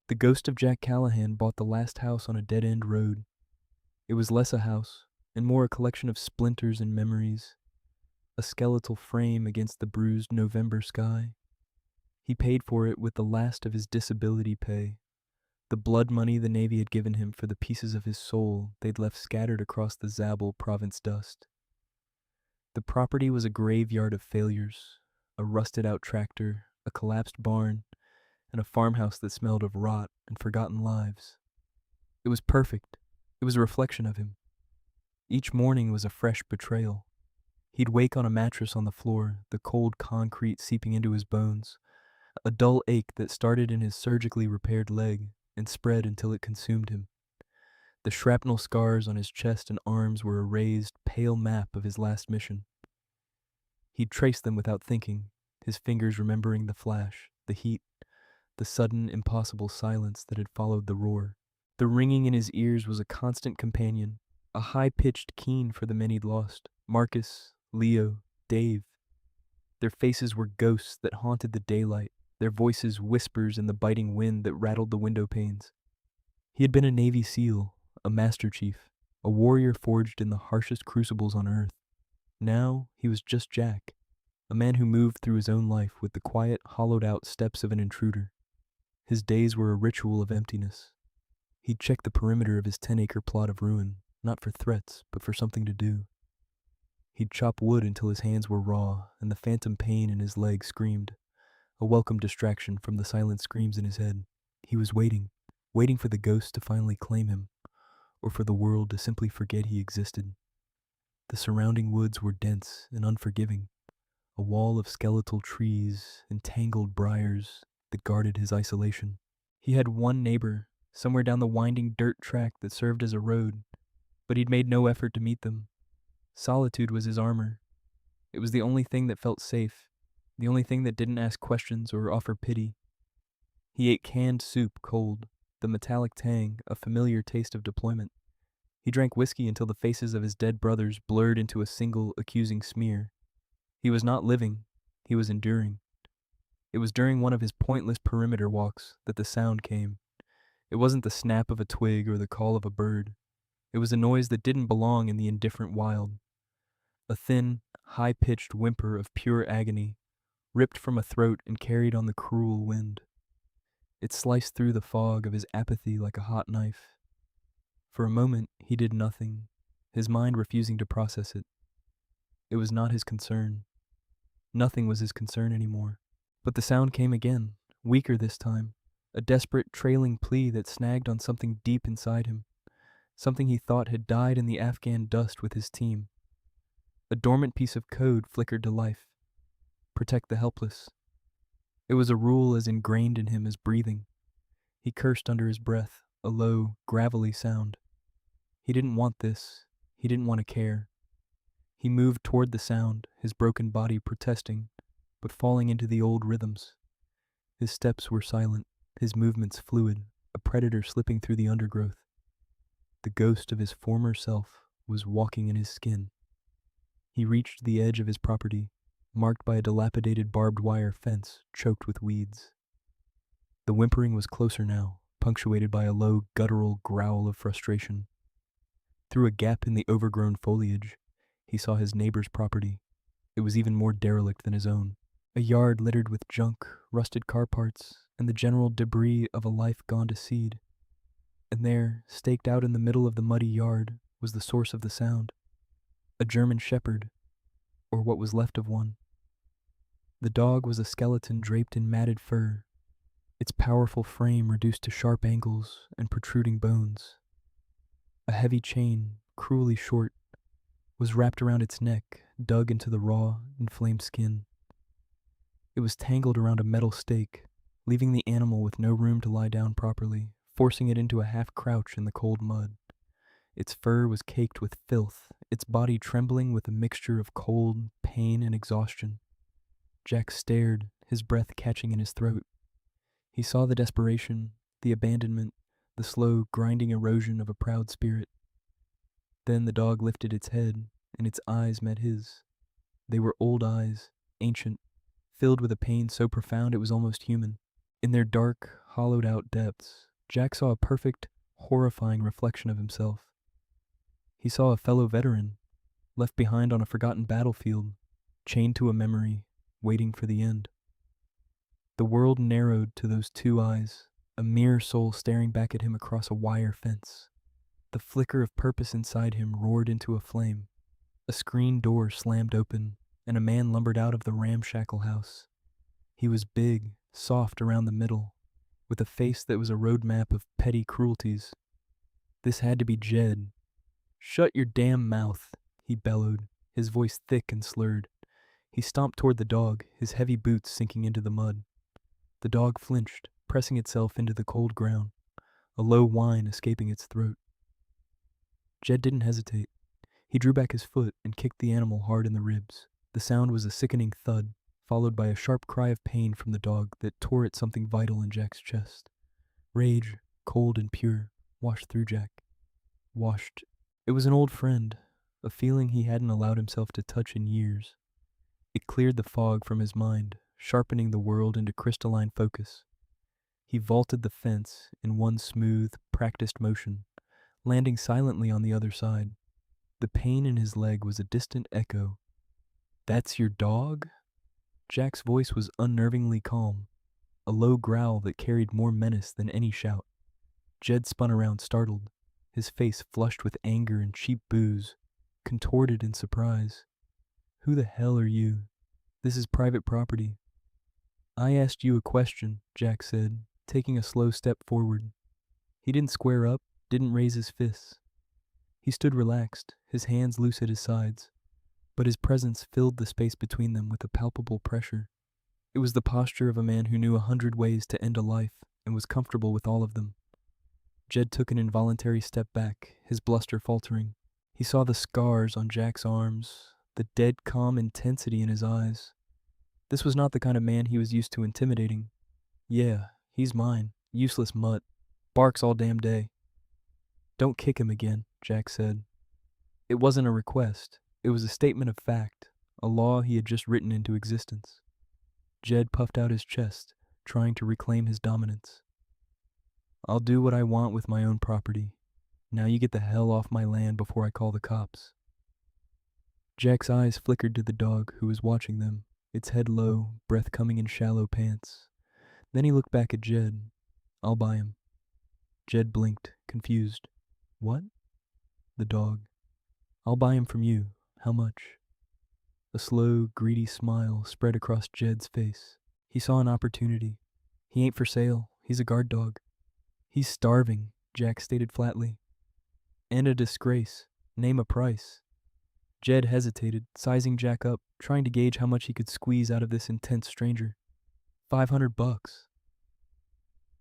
The ghost of Jack Callahan bought the last house on a dead-end road. It was less a house, and more a collection of splinters and memories, a skeletal frame against the bruised November sky. He paid for it with the last of his disability pay, the blood money the Navy had given him for the pieces of his soul they'd left scattered across the Zabul province dust. The property was a graveyard of failures, a rusted-out tractor, a collapsed barn, and a farmhouse that smelled of rot and forgotten lives. It was perfect. It was a reflection of him. Each morning was a fresh betrayal. He'd wake on a mattress on the floor, the cold concrete seeping into his bones, a dull ache that started in his surgically repaired leg and spread until it consumed him. The shrapnel scars on his chest and arms were a raised, pale map of his last mission. He'd traced them without thinking, his fingers remembering the flash, the heat, the sudden, impossible silence that had followed the roar. The ringing in his ears was a constant companion, a high-pitched keen for the men he'd lost: Marcus, Leo, Dave. Their faces were ghosts that haunted the daylight, their voices whispers in the biting wind that rattled the window panes. He had been a Navy SEAL, a Master Chief, a warrior forged in the harshest crucibles on Earth. Now he was just Jack, a man who moved through his own life with the quiet, hollowed-out steps of an intruder. His days were a ritual of emptiness. He'd check the perimeter of his 10-acre plot of ruin, not for threats, but for something to do. He'd chop wood until his hands were raw, and the phantom pain in his leg screamed, a welcome distraction from the silent screams in his head. He was waiting for the ghost to finally claim him, or for the world to simply forget he existed. The surrounding woods were dense and unforgiving, a wall of skeletal trees and tangled briars that guarded his isolation. He had one neighbor, somewhere down the winding dirt track that served as a road, but he'd made no effort to meet them. Solitude was his armor. It was the only thing that felt safe, the only thing that didn't ask questions or offer pity. He ate canned soup cold, the metallic tang, a familiar taste of deployment. He drank whiskey until the faces of his dead brothers blurred into a single accusing smear. He was not living, he was enduring. It was during one of his pointless perimeter walks that the sound came. It wasn't the snap of a twig or the call of a bird. It was a noise that didn't belong in the indifferent wild. A thin, high-pitched whimper of pure agony, ripped from a throat and carried on the cruel wind. It sliced through the fog of his apathy like a hot knife. For a moment, he did nothing, his mind refusing to process it. It was not his concern. Nothing was his concern anymore. But the sound came again, weaker this time, a desperate, trailing plea that snagged on something deep inside him, something he thought had died in the Afghan dust with his team. A dormant piece of code flickered to life. Protect the helpless. It was a rule as ingrained in him as breathing. He cursed under his breath, a low, gravelly sound. He didn't want this. He didn't want to care. He moved toward the sound, his broken body protesting, but falling into the old rhythms. His steps were silent, his movements fluid, a predator slipping through the undergrowth. The ghost of his former self was walking in his skin. He reached the edge of his property, marked by a dilapidated barbed wire fence choked with weeds. The whimpering was closer now, punctuated by a low, guttural growl of frustration. Through a gap in the overgrown foliage, he saw his neighbor's property. It was even more derelict than his own. A yard littered with junk, rusted car parts, and the general debris of a life gone to seed. And there, staked out in the middle of the muddy yard, was the source of the sound. A German shepherd, or what was left of one. The dog was a skeleton draped in matted fur, its powerful frame reduced to sharp angles and protruding bones. A heavy chain, cruelly short, was wrapped around its neck, dug into the raw, inflamed skin. It was tangled around a metal stake, leaving the animal with no room to lie down properly, forcing it into a half-crouch in the cold mud. Its fur was caked with filth, its body trembling with a mixture of cold, pain, and exhaustion. Jack stared, his breath catching in his throat. He saw the desperation, the abandonment, the slow, grinding erosion of a proud spirit. Then the dog lifted its head, and its eyes met his. They were old eyes, ancient, filled with a pain so profound it was almost human. In their dark, hollowed out depths, Jack saw a perfect, horrifying reflection of himself. He saw a fellow veteran, left behind on a forgotten battlefield, chained to a memory, waiting for the end. The world narrowed to those two eyes, a mere soul staring back at him across a wire fence. The flicker of purpose inside him roared into a flame. A screen door slammed open, and a man lumbered out of the ramshackle house. He was big, soft around the middle, with a face that was a road map of petty cruelties. This had to be Jed. "Shut your damn mouth," he bellowed, his voice thick and slurred. He stomped toward the dog, his heavy boots sinking into the mud. The dog flinched, pressing itself into the cold ground, a low whine escaping its throat. Jed didn't hesitate. He drew back his foot and kicked the animal hard in the ribs. The sound was a sickening thud, followed by a sharp cry of pain from the dog that tore at something vital in Jack's chest. Rage, cold and pure, washed through Jack. It was an old friend, a feeling he hadn't allowed himself to touch in years. It cleared the fog from his mind, sharpening the world into crystalline focus. He vaulted the fence in one smooth, practiced motion, landing silently on the other side. The pain in his leg was a distant echo. "That's your dog?" Jack's voice was unnervingly calm, a low growl that carried more menace than any shout. Jed spun around startled, his face flushed with anger and cheap booze, contorted in surprise. "Who the hell are you? This is private property." "I asked you a question," Jack said, taking a slow step forward. He didn't square up, didn't raise his fists. He stood relaxed, his hands loose at his sides, but his presence filled the space between them with a palpable pressure. It was the posture of a man who knew 100 ways to end a life and was comfortable with all of them. Jed took an involuntary step back, his bluster faltering. He saw the scars on Jack's arms, the dead calm intensity in his eyes. This was not the kind of man he was used to intimidating. "Yeah, he's mine, useless mutt. Barks all damn day." "Don't kick him again," Jack said. It wasn't a request. It was a statement of fact, a law he had just written into existence. Jed puffed out his chest, trying to reclaim his dominance. "I'll do what I want with my own property. Now you get the hell off my land before I call the cops." Jack's eyes flickered to the dog, who was watching them, its head low, breath coming in shallow pants. Then he looked back at Jed. "I'll buy him." Jed blinked, confused. "What?" The dog. "I'll buy him from you. How much?" A slow, greedy smile spread across Jed's face. He saw an opportunity. "He ain't for sale. He's a guard dog." "He's starving," Jack stated flatly. "And a disgrace. Name a price." Jed hesitated, sizing Jack up, trying to gauge how much he could squeeze out of this intense stranger. $500.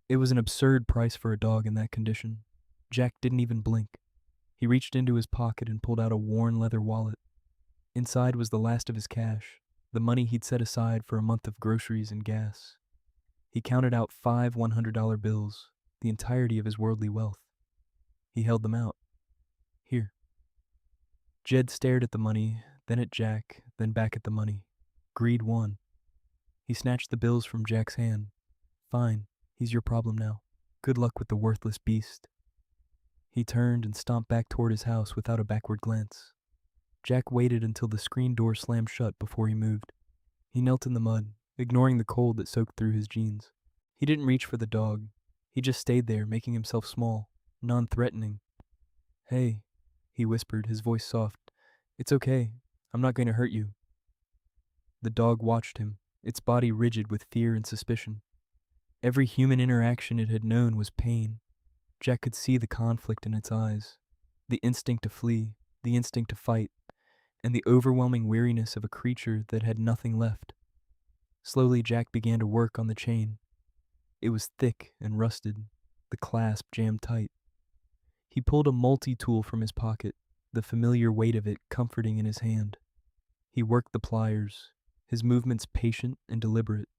It was an absurd price for a dog in that condition. Jack didn't even blink. He reached into his pocket and pulled out a worn leather wallet. Inside was the last of his cash, the money he'd set aside for a month of groceries and gas. He counted out 5 $100 bills, the entirety of his worldly wealth. He held them out. "Here." Jed stared at the money, then at Jack, then back at the money. Greed won. He snatched the bills from Jack's hand. "Fine, he's your problem now. Good luck with the worthless beast." He turned and stomped back toward his house without a backward glance. Jack waited until the screen door slammed shut before he moved. He knelt in the mud, ignoring the cold that soaked through his jeans. He didn't reach for the dog. He just stayed there, making himself small, non-threatening. "Hey," he whispered, his voice soft. "It's okay. I'm not going to hurt you." The dog watched him, its body rigid with fear and suspicion. Every human interaction it had known was pain. Jack could see the conflict in its eyes, the instinct to flee, the instinct to fight, and the overwhelming weariness of a creature that had nothing left. Slowly, Jack began to work on the chain. It was thick and rusted, the clasp jammed tight. He pulled a multi-tool from his pocket, the familiar weight of it comforting in his hand. He worked the pliers, his movements patient and deliberate.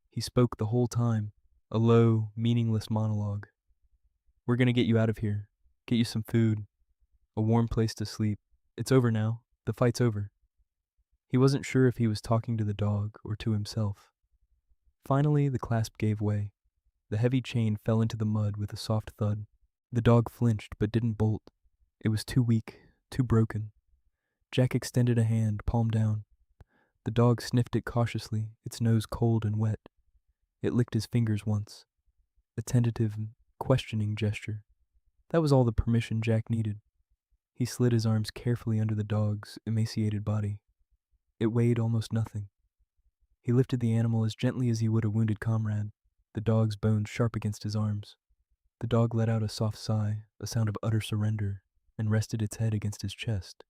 He spoke the whole time, a low, meaningless monologue. "We're gonna get you out of here, get you some food, a warm place to sleep. It's over now. The fight's over." He wasn't sure if he was talking to the dog or to himself. Finally, the clasp gave way. The heavy chain fell into the mud with a soft thud. The dog flinched but didn't bolt. It was too weak, too broken. Jack extended a hand, palm down. The dog sniffed it cautiously, its nose cold and wet. It licked his fingers once. A tentative, questioning gesture. That was all the permission Jack needed. He slid his arms carefully under the dog's emaciated body. It weighed almost nothing. He lifted the animal as gently as he would a wounded comrade, the dog's bones sharp against his arms. The dog let out a soft sigh, a sound of utter surrender, and rested its head against his chest.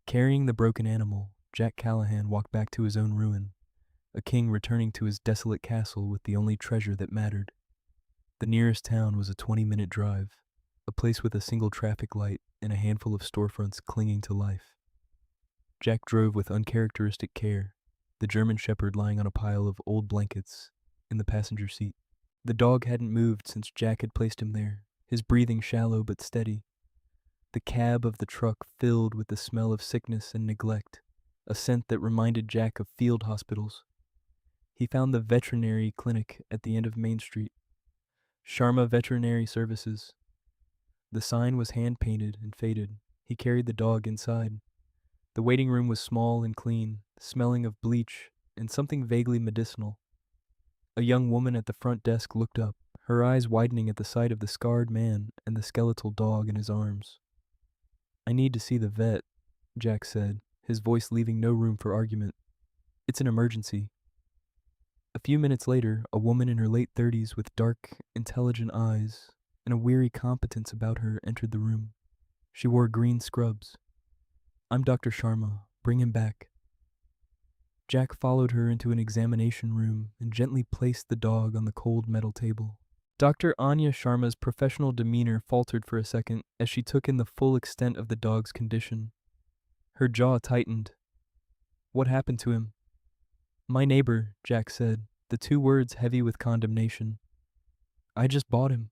Carrying the broken animal, Jack Callahan walked back to his own ruin, a king returning to his desolate castle with the only treasure that mattered. The nearest town was a 20-minute drive, a place with a single traffic light and a handful of storefronts clinging to life. Jack drove with uncharacteristic care, the German shepherd lying on a pile of old blankets in the passenger seat. The dog hadn't moved since Jack had placed him there, his breathing shallow but steady. The cab of the truck filled with the smell of sickness and neglect, a scent that reminded Jack of field hospitals. He found the veterinary clinic at the end of Main Street. Sharma Veterinary Services. The sign was hand-painted and faded. He carried the dog inside. The waiting room was small and clean, smelling of bleach and something vaguely medicinal. A young woman at the front desk looked up, her eyes widening at the sight of the scarred man and the skeletal dog in his arms. "I need to see the vet," Jack said, his voice leaving no room for argument. "It's an emergency." A few minutes later, a woman in her late 30s with dark, intelligent eyes and a weary competence about her entered the room. She wore green scrubs. "I'm Dr. Sharma. Bring him back." Jack followed her into an examination room and gently placed the dog on the cold metal table. Dr. Anya Sharma's professional demeanor faltered for a second as she took in the full extent of the dog's condition. Her jaw tightened. "What happened to him?" "My neighbor," Jack said, the two words heavy with condemnation. "I just bought him."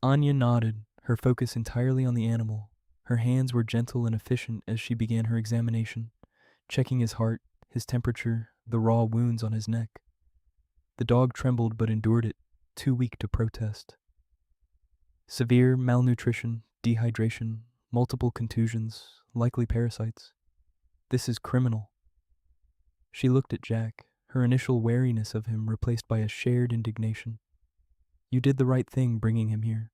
Anya nodded, her focus entirely on the animal. Her hands were gentle and efficient as she began her examination, checking his heart, his temperature, the raw wounds on his neck. The dog trembled but endured it, too weak to protest. "Severe malnutrition, dehydration, multiple contusions, likely parasites. This is criminal." She looked at Jack, her initial wariness of him replaced by a shared indignation. "You did the right thing bringing him here."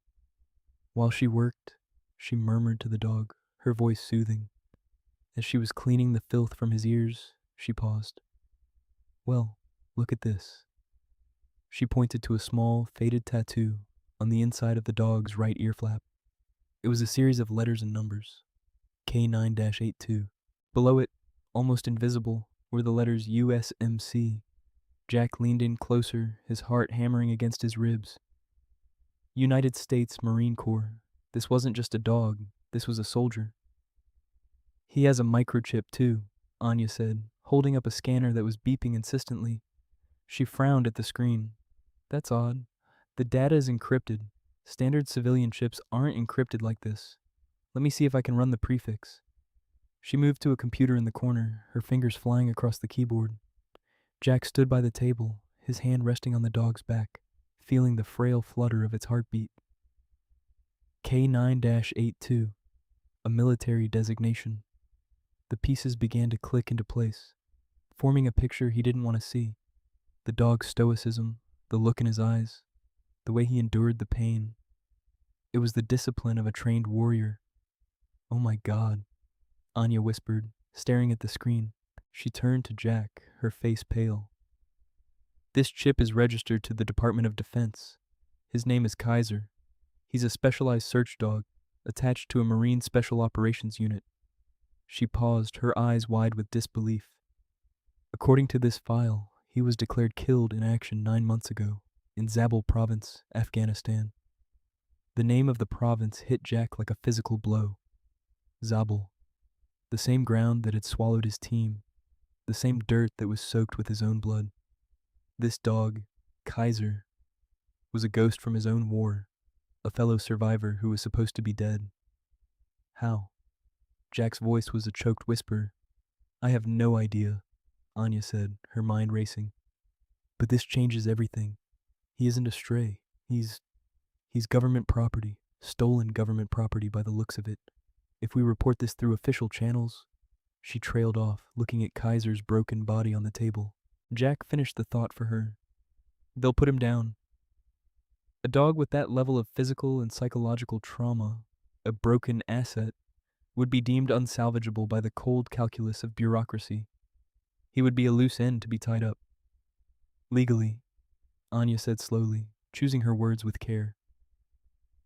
While she worked, she murmured to the dog, her voice soothing. As she was cleaning the filth from his ears, she paused. "Well, look at this." She pointed to a small, faded tattoo on the inside of the dog's right ear flap. It was a series of letters and numbers. K9-82. Below it, almost invisible, were the letters USMC. Jack leaned in closer, his heart hammering against his ribs. United States Marine Corps. This wasn't just a dog, this was a soldier. "He has a microchip, too," Anya said, holding up a scanner that was beeping insistently. She frowned at the screen. "That's odd. The data is encrypted. Standard civilian chips aren't encrypted like this. Let me see if I can run the prefix." She moved to a computer in the corner, her fingers flying across the keyboard. Jack stood by the table, his hand resting on the dog's back, feeling the frail flutter of its heartbeat. K9-82, a military designation. The pieces began to click into place, forming a picture he didn't want to see. The dog's stoicism, the look in his eyes, the way he endured the pain. It was the discipline of a trained warrior. "Oh my God," Anya whispered, staring at the screen. She turned to Jack, her face pale. "This chip is registered to the Department of Defense. His name is Kaiser. He's a specialized search dog, attached to a Marine Special Operations Unit." She paused, her eyes wide with disbelief. "According to this file, he was declared killed in action 9 months ago, in Zabul Province, Afghanistan." The name of the province hit Jack like a physical blow. Zabul. The same ground that had swallowed his team, the same dirt that was soaked with his own blood. This dog, Kaiser, was a ghost from his own war, a fellow survivor who was supposed to be dead. How? Jack's voice was a choked whisper. "I have no idea," Anya said, her mind racing. "But this changes everything. He isn't a stray. He's government property, stolen government property by the looks of it. If we report this through official channels. She trailed off, looking at Kaiser's broken body on the table. Jack finished the thought for her. They'll put him down. A dog with that level of physical and psychological trauma, a broken asset, would be deemed unsalvageable by the cold calculus of bureaucracy. He would be a loose end to be tied up. Legally, Anya said slowly, choosing her words with care.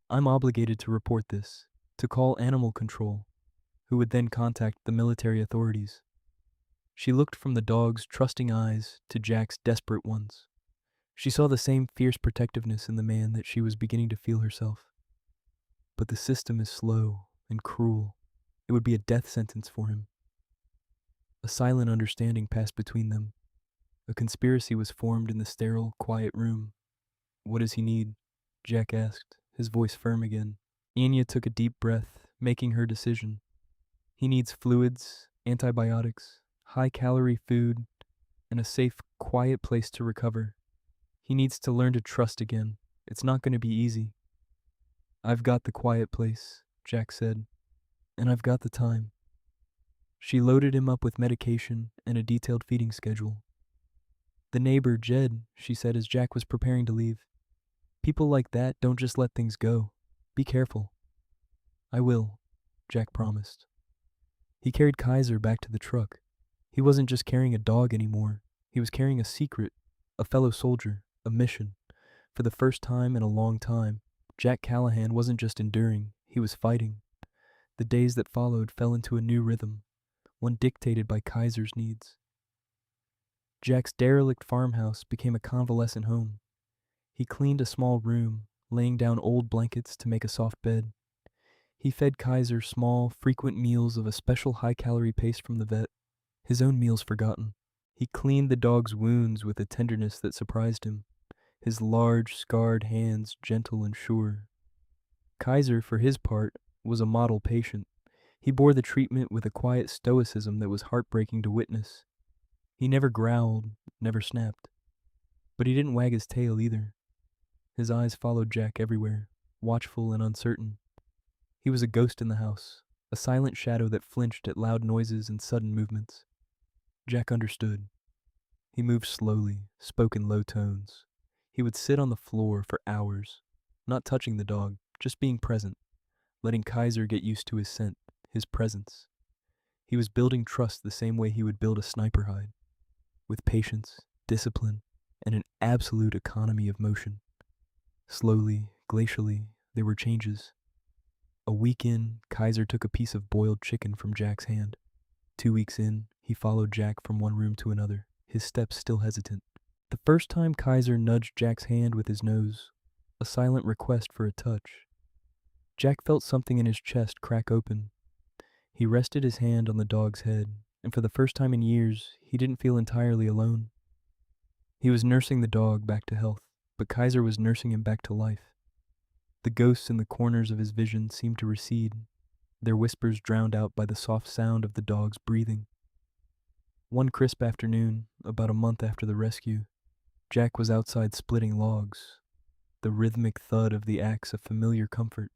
I'm obligated to report this, to call animal control, who would then contact the military authorities. She looked from the dog's trusting eyes to Jack's desperate ones. She saw the same fierce protectiveness in the man that she was beginning to feel herself. But the system is slow and cruel. It would be a death sentence for him. A silent understanding passed between them. A conspiracy was formed in the sterile, quiet room. What does he need? Jack asked, his voice firm again. Anya took a deep breath, making her decision. He needs fluids, antibiotics, high-calorie food, and a safe, quiet place to recover. He needs to learn to trust again. It's not going to be easy. I've got the quiet place, Jack said, and I've got the time. She loaded him up with medication and a detailed feeding schedule. The neighbor, Jed, she said as Jack was preparing to leave. People like that don't just let things go. Be careful. I will, Jack promised. He carried Kaiser back to the truck. He wasn't just carrying a dog anymore. He was carrying a secret, a fellow soldier, a mission. For the first time in a long time, Jack Callahan wasn't just enduring, he was fighting. The days that followed fell into a new rhythm, one dictated by Kaiser's needs. Jack's derelict farmhouse became a convalescent home. He cleaned a small room, laying down old blankets to make a soft bed. He fed Kaiser small, frequent meals of a special high-calorie paste from the vet, his own meals forgotten. He cleaned the dog's wounds with a tenderness that surprised him, his large, scarred hands gentle and sure. Kaiser, for his part, was a model patient. He bore the treatment with a quiet stoicism that was heartbreaking to witness. He never growled, never snapped. But he didn't wag his tail either. His eyes followed Jack everywhere, watchful and uncertain. He was a ghost in the house, a silent shadow that flinched at loud noises and sudden movements. Jack understood. He moved slowly, spoke in low tones. He would sit on the floor for hours, not touching the dog, just being present, letting Kaiser get used to his scent, his presence. He was building trust the same way he would build a sniper hide, with patience, discipline, and an absolute economy of motion. Slowly, glacially, there were changes. A week in, Kaiser took a piece of boiled chicken from Jack's hand. 2 weeks in, he followed Jack from one room to another, his steps still hesitant. The first time Kaiser nudged Jack's hand with his nose, a silent request for a touch. Jack felt something in his chest crack open. He rested his hand on the dog's head, and for the first time in years, he didn't feel entirely alone. He was nursing the dog back to health, but Kaiser was nursing him back to life. The ghosts in the corners of his vision seemed to recede, their whispers drowned out by the soft sound of the dog's breathing. One crisp afternoon, about a month after the rescue, Jack was outside splitting logs, the rhythmic thud of the axe a familiar comfort.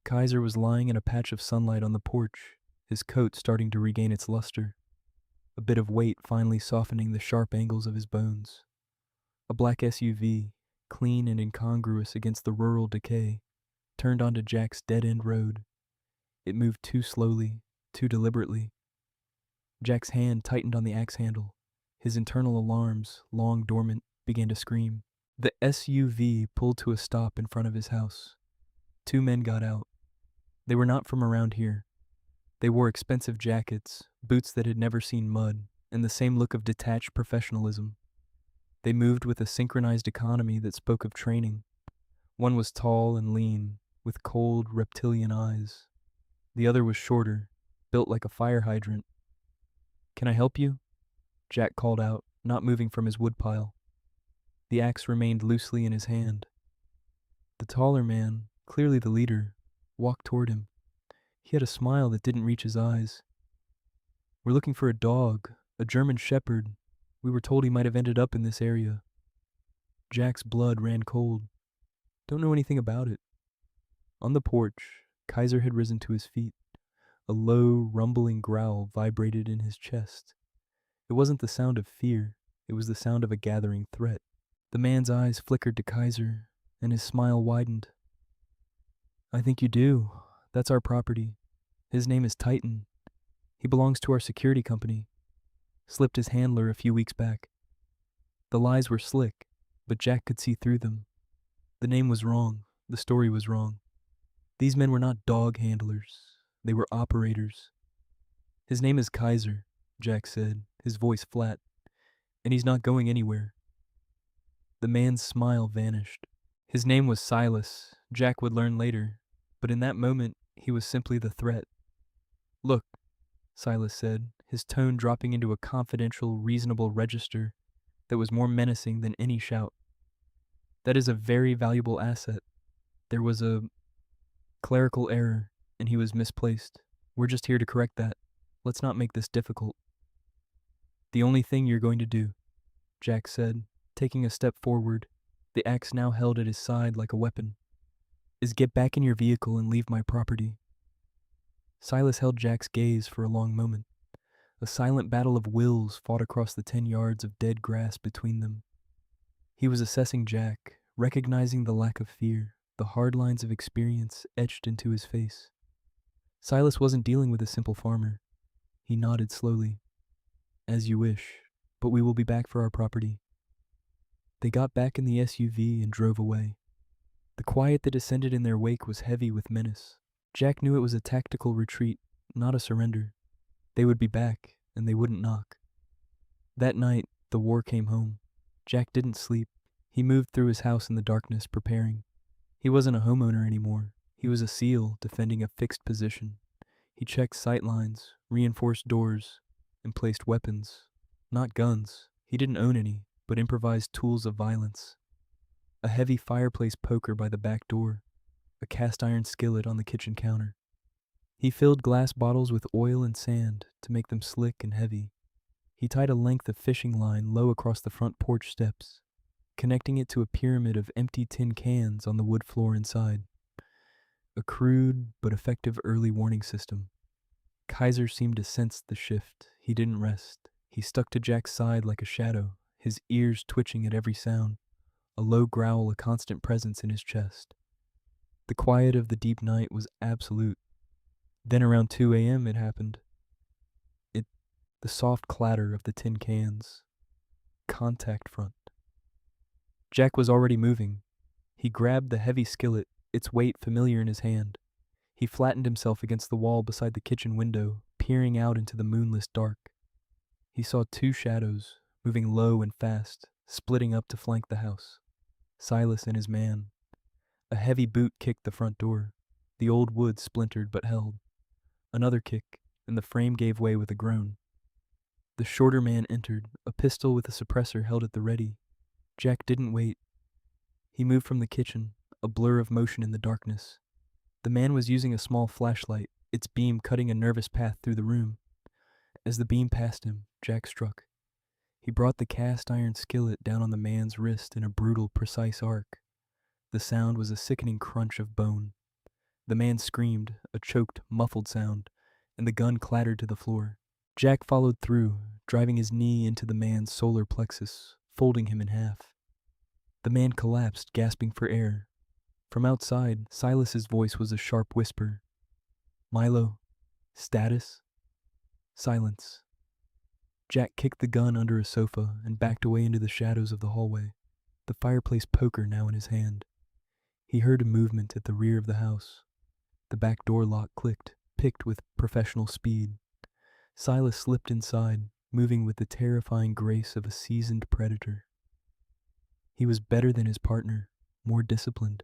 Kaiser was lying in a patch of sunlight on the porch, his coat starting to regain its luster, a bit of weight finally softening the sharp angles of his bones. A black SUV, clean and incongruous against the rural decay, turned onto Jack's dead-end road. It moved too slowly, too deliberately. Jack's hand tightened on the axe handle. His internal alarms, long dormant, began to scream. The SUV pulled to a stop in front of his house. 2 men got out. They were not from around here. They wore expensive jackets, boots that had never seen mud, and the same look of detached professionalism. They moved with a synchronized economy that spoke of training. One was tall and lean, with cold, reptilian eyes. The other was shorter, built like a fire hydrant. "Can I help you?" Jack called out, not moving from his woodpile. The axe remained loosely in his hand. The taller man, clearly the leader, walked toward him. He had a smile that didn't reach his eyes. "We're looking for a dog, a German shepherd. We were told he might have ended up in this area." Jack's blood ran cold. Don't know anything about it. On the porch, Kaiser had risen to his feet. A low, rumbling growl vibrated in his chest. It wasn't the sound of fear, it was the sound of a gathering threat. The man's eyes flickered to Kaiser, and his smile widened. I think you do. That's our property. His name is Titan. He belongs to our security company. Slipped his handler a few weeks back. The lies were slick, but Jack could see through them. The name was wrong. The story was wrong. These men were not dog handlers. They were operators. His name is Kaiser, Jack said, his voice flat, and he's not going anywhere. The man's smile vanished. His name was Silas, Jack would learn later, but in that moment, he was simply the threat. Look, Silas said, his tone dropping into a confidential, reasonable register that was more menacing than any shout. That is a very valuable asset. There was a clerical error, and he was misplaced. We're just here to correct that. Let's not make this difficult. The only thing you're going to do, Jack said, taking a step forward, the axe now held at his side like a weapon, is get back in your vehicle and leave my property. Silas held Jack's gaze for a long moment. A silent battle of wills fought across the 10 yards of dead grass between them. He was assessing Jack, recognizing the lack of fear, the hard lines of experience etched into his face. Silas wasn't dealing with a simple farmer. He nodded slowly. As you wish, but we will be back for our property. They got back in the SUV and drove away. The quiet that descended in their wake was heavy with menace. Jack knew it was a tactical retreat, not a surrender. They would be back, and they wouldn't knock. That night, the war came home. Jack didn't sleep. He moved through his house in the darkness, preparing. He wasn't a homeowner anymore. He was a SEAL defending a fixed position. He checked sight lines, reinforced doors, and placed weapons. Not guns. He didn't own any, but improvised tools of violence. A heavy fireplace poker by the back door, a cast iron skillet on the kitchen counter. He filled glass bottles with oil and sand to make them slick and heavy. He tied a length of fishing line low across the front porch steps, connecting it to a pyramid of empty tin cans on the wood floor inside. A crude but effective early warning system. Kaiser seemed to sense the shift. He didn't rest. He stuck to Jack's side like a shadow, his ears twitching at every sound, a low growl a constant presence in his chest. The quiet of the deep night was absolute. Then around 2 a.m. it happened. The soft clatter of the tin cans. Contact front. Jack was already moving. He grabbed the heavy skillet, its weight familiar in his hand. He flattened himself against the wall beside the kitchen window, peering out into the moonless dark. He saw two shadows, moving low and fast, splitting up to flank the house. Silas and his man. A heavy boot kicked the front door. The old wood splintered but held. Another kick, and the frame gave way with a groan. The shorter man entered, a pistol with a suppressor held at the ready. Jack didn't wait. He moved from the kitchen, a blur of motion in the darkness. The man was using a small flashlight, its beam cutting a nervous path through the room. As the beam passed him, Jack struck. He brought the cast iron skillet down on the man's wrist in a brutal, precise arc. The sound was a sickening crunch of bone. The man screamed, a choked, muffled sound, and the gun clattered to the floor. Jack followed through, driving his knee into the man's solar plexus, folding him in half. The man collapsed, gasping for air. From outside, Silas's voice was a sharp whisper. Milo, status? Silence. Jack kicked the gun under a sofa and backed away into the shadows of the hallway, the fireplace poker now in his hand. He heard a movement at the rear of the house. The back door lock clicked, picked with professional speed. Silas slipped inside, moving with the terrifying grace of a seasoned predator. He was better than his partner, more disciplined.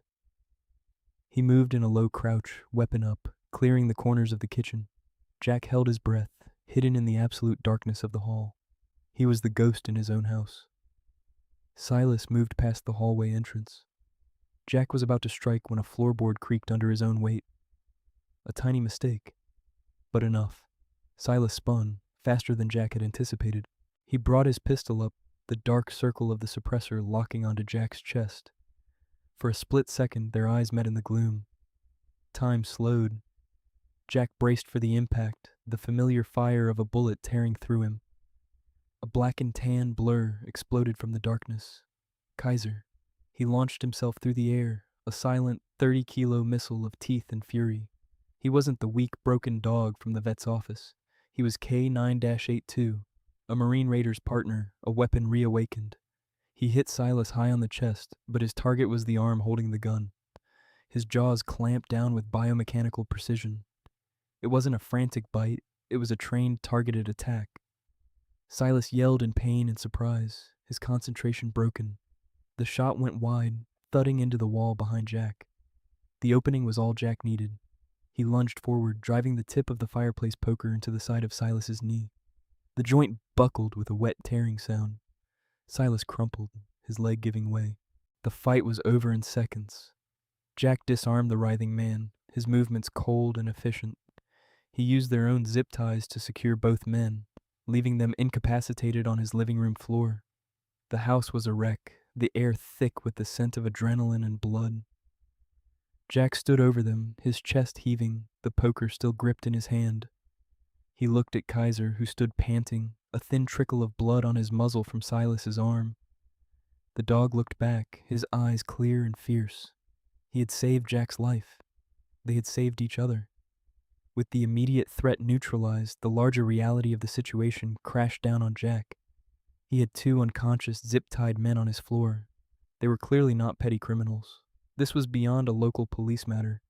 He moved in a low crouch, weapon up, clearing the corners of the kitchen. Jack held his breath, hidden in the absolute darkness of the hall. He was the ghost in his own house. Silas moved past the hallway entrance. Jack was about to strike when a floorboard creaked under his own weight. A tiny mistake, but enough. Silas spun, faster than Jack had anticipated. He brought his pistol up, the dark circle of the suppressor locking onto Jack's chest. For a split second, their eyes met in the gloom. Time slowed. Jack braced for the impact, the familiar fire of a bullet tearing through him. A black and tan blur exploded from the darkness. Kaiser. He launched himself through the air, a silent 30-kilo missile of teeth and fury. He wasn't the weak, broken dog from the vet's office. He was K-9-82, a Marine Raider's partner, a weapon reawakened. He hit Silas high on the chest, but his target was the arm holding the gun. His jaws clamped down with biomechanical precision. It wasn't a frantic bite, it was a trained, targeted attack. Silas yelled in pain and surprise, his concentration broken. The shot went wide, thudding into the wall behind Jack. The opening was all Jack needed. He lunged forward, driving the tip of the fireplace poker into the side of Silas's knee. The joint buckled with a wet tearing sound. Silas crumpled, his leg giving way. The fight was over in seconds. Jack disarmed the writhing man, his movements cold and efficient. He used their own zip ties to secure both men, leaving them incapacitated on his living room floor. The house was a wreck, the air thick with the scent of adrenaline and blood. Jack stood over them, his chest heaving, the poker still gripped in his hand. He looked at Kaiser, who stood panting, a thin trickle of blood on his muzzle from Silas's arm. The dog looked back, his eyes clear and fierce. He had saved Jack's life. They had saved each other. With the immediate threat neutralized, the larger reality of the situation crashed down on Jack. He had two unconscious, zip-tied men on his floor. They were clearly not petty criminals. This was beyond a local police matter.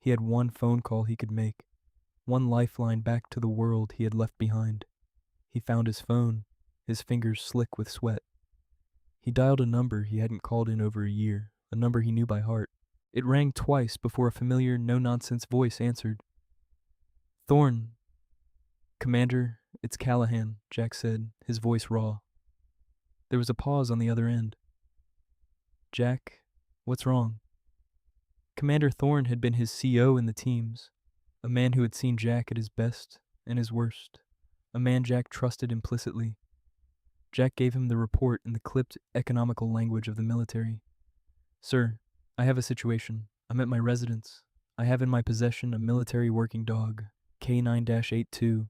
He had one phone call he could make, one lifeline back to the world he had left behind. He found his phone, his fingers slick with sweat. He dialed a number he hadn't called in over a year, a number he knew by heart. It rang twice before a familiar, no-nonsense voice answered. "Thorne." "Commander, it's Callahan," Jack said, his voice raw. There was a pause on the other end. "Jack, what's wrong?" Commander Thorne had been his CO in the teams, a man who had seen Jack at his best and his worst, a man Jack trusted implicitly. Jack gave him the report in the clipped, economical language of the military. "Sir, I have a situation. I'm at my residence. I have in my possession a military working dog, K-9-82,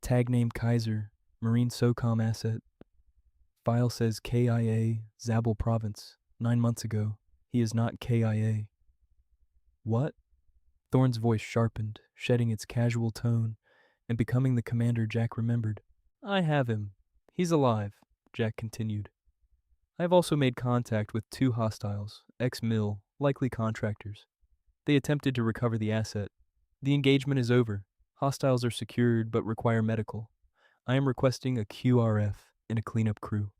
tag name Kaiser, Marine SOCOM asset. File says KIA, Zabul Province, 9 months ago. He is not KIA. "What?" Thorne's voice sharpened, shedding its casual tone, and becoming the commander Jack remembered. "I have him. He's alive," Jack continued. "I have also made contact with 2 hostiles, ex-mill, likely contractors. They attempted to recover the asset. The engagement is over. Hostiles are secured but require medical. I am requesting a QRF and a cleanup crew."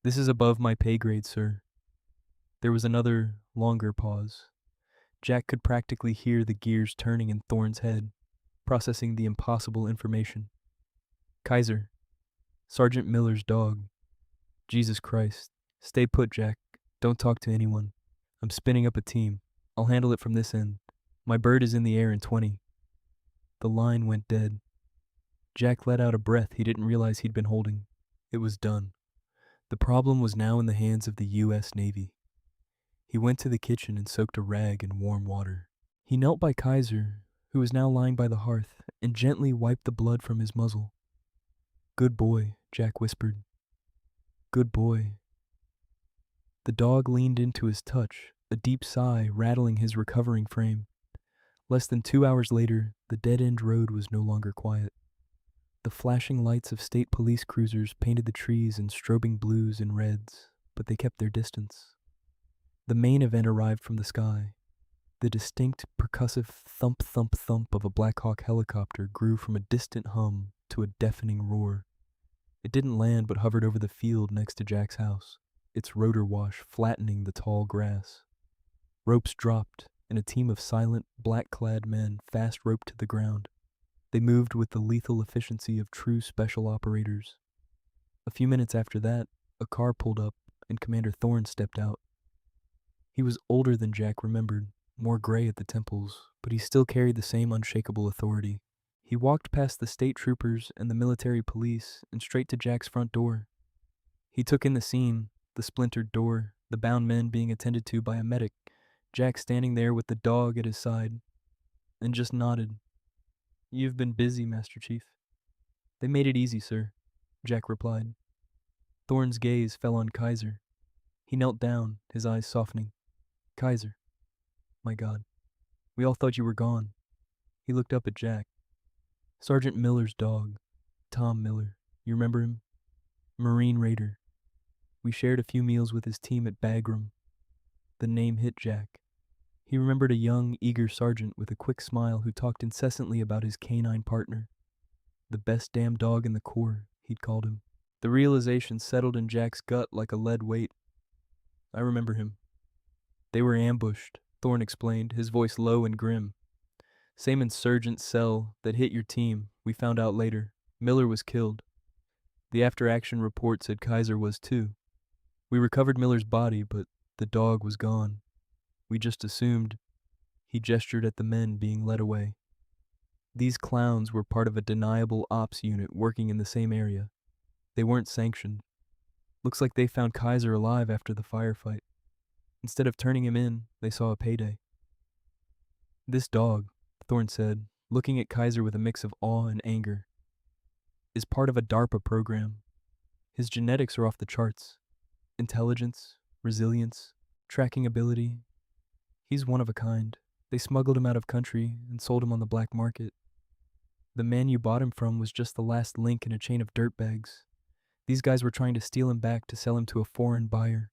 "This is above my pay grade, sir." There was another, longer pause. Jack could practically hear the gears turning in Thorne's head, processing the impossible information. "Kaiser, Sergeant Miller's dog. Jesus Christ. Stay put, Jack. Don't talk to anyone. I'm spinning up a team. I'll handle it from this end. My bird is in the air in 20. The line went dead. Jack let out a breath he didn't realize he'd been holding. It was done. The problem was now in the hands of the U.S. Navy. He went to the kitchen and soaked a rag in warm water. He knelt by Kaiser, who was now lying by the hearth, and gently wiped the blood from his muzzle. "Good boy," Jack whispered. "Good boy." The dog leaned into his touch, a deep sigh rattling his recovering frame. Less than 2 hours later, the dead-end road was no longer quiet. The flashing lights of state police cruisers painted the trees in strobing blues and reds, but they kept their distance. The main event arrived from the sky. The distinct, percussive thump-thump-thump of a Black Hawk helicopter grew from a distant hum to a deafening roar. It didn't land but hovered over the field next to Jack's house, its rotor wash flattening the tall grass. Ropes dropped, and a team of silent, black-clad men fast roped to the ground. They moved with the lethal efficiency of true special operators. A few minutes after that, a car pulled up, and Commander Thorne stepped out. He was older than Jack remembered, more gray at the temples, but he still carried the same unshakable authority. He walked past the state troopers and the military police and straight to Jack's front door. He took in the scene, the splintered door, the bound men being attended to by a medic, Jack standing there with the dog at his side, and just nodded. "You've been busy, Master Chief." "They made it easy, sir," Jack replied. Thorne's gaze fell on Kaiser. He knelt down, his eyes softening. "Kaiser, my God, we all thought you were gone." He looked up at Jack. "Sergeant Miller's dog, Tom Miller. You remember him? Marine Raider. We shared a few meals with his team at Bagram." The name hit Jack. He remembered a young, eager sergeant with a quick smile who talked incessantly about his canine partner. The best damn dog in the Corps, he'd called him. The realization settled in Jack's gut like a lead weight. "I remember him. They were ambushed," Thorne explained, his voice low and grim. "Same insurgent cell that hit your team, we found out later. Miller was killed. The after-action report said Kaiser was too. We recovered Miller's body, but the dog was gone. We just assumed." He gestured at the men being led away. These clowns were part of a deniable ops unit working in the same area. They weren't sanctioned. Looks like they found Kaiser alive after the firefight. Instead of turning him in, they saw a payday. "This dog," Thorne said, looking at Kaiser with a mix of awe and anger, "is part of a DARPA program. His genetics are off the charts. Intelligence, resilience, tracking ability. He's one of a kind. They smuggled him out of country and sold him on the black market. The man you bought him from was just the last link in a chain of dirtbags. These guys were trying to steal him back to sell him to a foreign buyer.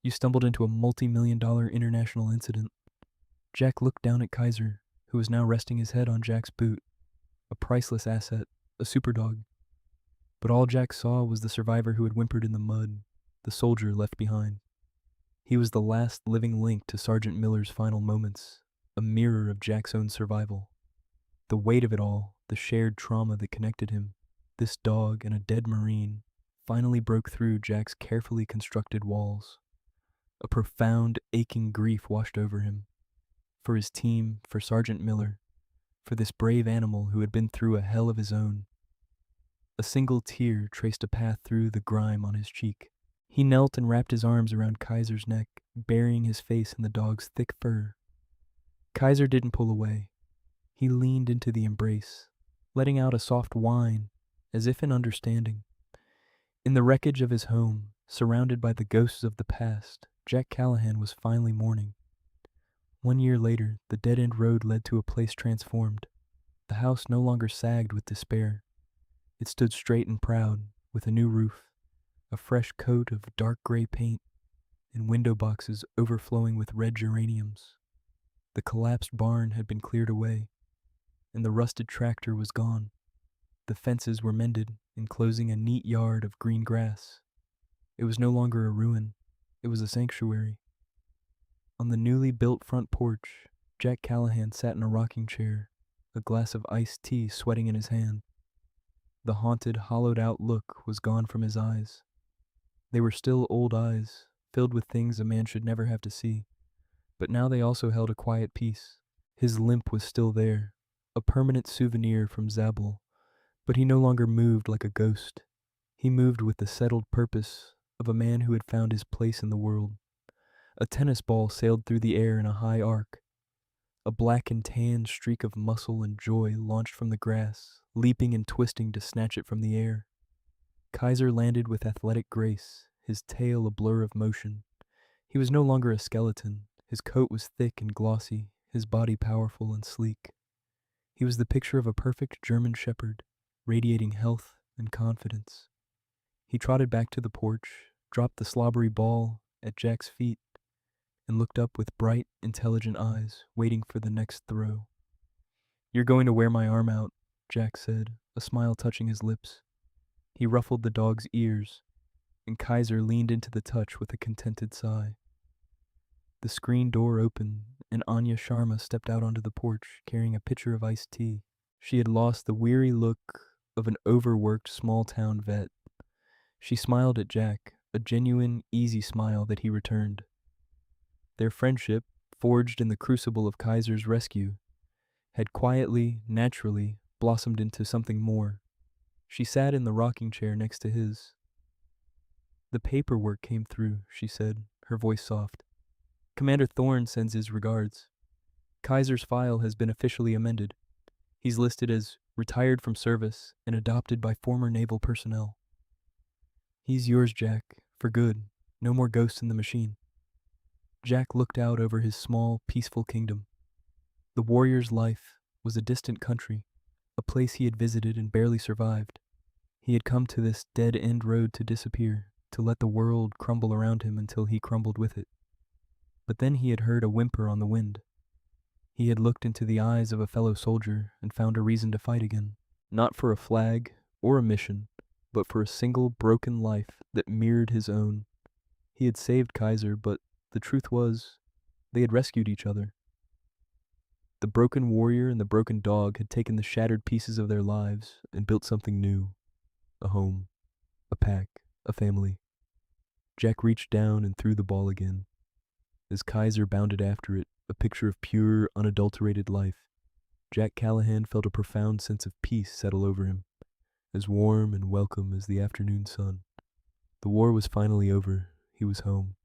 You stumbled into a multi-million-dollar international incident." Jack looked down at Kaiser, who was now resting his head on Jack's boot. A priceless asset, a superdog. But all Jack saw was the survivor who had whimpered in the mud, the soldier left behind. He was the last living link to Sergeant Miller's final moments, a mirror of Jack's own survival. The weight of it all, the shared trauma that connected him, this dog and a dead Marine, finally broke through Jack's carefully constructed walls. A profound, aching grief washed over him. For his team, for Sergeant Miller, for this brave animal who had been through a hell of his own. A single tear traced a path through the grime on his cheek. He knelt and wrapped his arms around Kaiser's neck, burying his face in the dog's thick fur. Kaiser didn't pull away. He leaned into the embrace, letting out a soft whine, as if in understanding. In the wreckage of his home, surrounded by the ghosts of the past, Jack Callahan was finally mourning. 1 year later, the dead-end road led to a place transformed. The house no longer sagged with despair. It stood straight and proud, with a new roof, a fresh coat of dark gray paint, and window boxes overflowing with red geraniums. The collapsed barn had been cleared away, and the rusted tractor was gone. The fences were mended, enclosing a neat yard of green grass. It was no longer a ruin, it was a sanctuary. On the newly built front porch, Jack Callahan sat in a rocking chair, a glass of iced tea sweating in his hand. The haunted, hollowed-out look was gone from his eyes. They were still old eyes, filled with things a man should never have to see, but now they also held a quiet peace. His limp was still there, a permanent souvenir from Zabul, but he no longer moved like a ghost. He moved with the settled purpose of a man who had found his place in the world. A tennis ball sailed through the air in a high arc. A black and tan streak of muscle and joy launched from the grass, leaping and twisting to snatch it from the air. Kaiser landed with athletic grace, his tail a blur of motion. He was no longer a skeleton. His coat was thick and glossy, his body powerful and sleek. He was the picture of a perfect German shepherd, radiating health and confidence. He trotted back to the porch, dropped the slobbery ball at Jack's feet, and looked up with bright, intelligent eyes, waiting for the next throw. "You're going to wear my arm out," Jack said, a smile touching his lips. He ruffled the dog's ears, and Kaiser leaned into the touch with a contented sigh. The screen door opened, and Anya Sharma stepped out onto the porch, carrying a pitcher of iced tea. She had lost the weary look of an overworked small-town vet. She smiled at Jack, a genuine, easy smile that he returned. Their friendship, forged in the crucible of Kaiser's rescue, had quietly, naturally, blossomed into something more. She sat in the rocking chair next to his. The paperwork came through, she said, her voice soft. Commander Thorne sends his regards. Kaiser's file has been officially amended. He's listed as retired from service and adopted by former naval personnel. He's yours, Jack, for good. No more ghosts in the machine. Jack looked out over his small, peaceful kingdom. The warrior's life was a distant country, a place he had visited and barely survived. He had come to this dead-end road to disappear, to let the world crumble around him until he crumbled with it. But then he had heard a whimper on the wind. He had looked into the eyes of a fellow soldier and found a reason to fight again, not for a flag or a mission, but for a single broken life that mirrored his own. He had saved Kaiser, but the truth was, they had rescued each other. The broken warrior and the broken dog had taken the shattered pieces of their lives and built something new. A home, a pack, a family. Jack reached down and threw the ball again. As Kaiser bounded after it, a picture of pure, unadulterated life, Jack Callahan felt a profound sense of peace settle over him, as warm and welcome as the afternoon sun. The war was finally over. He was home.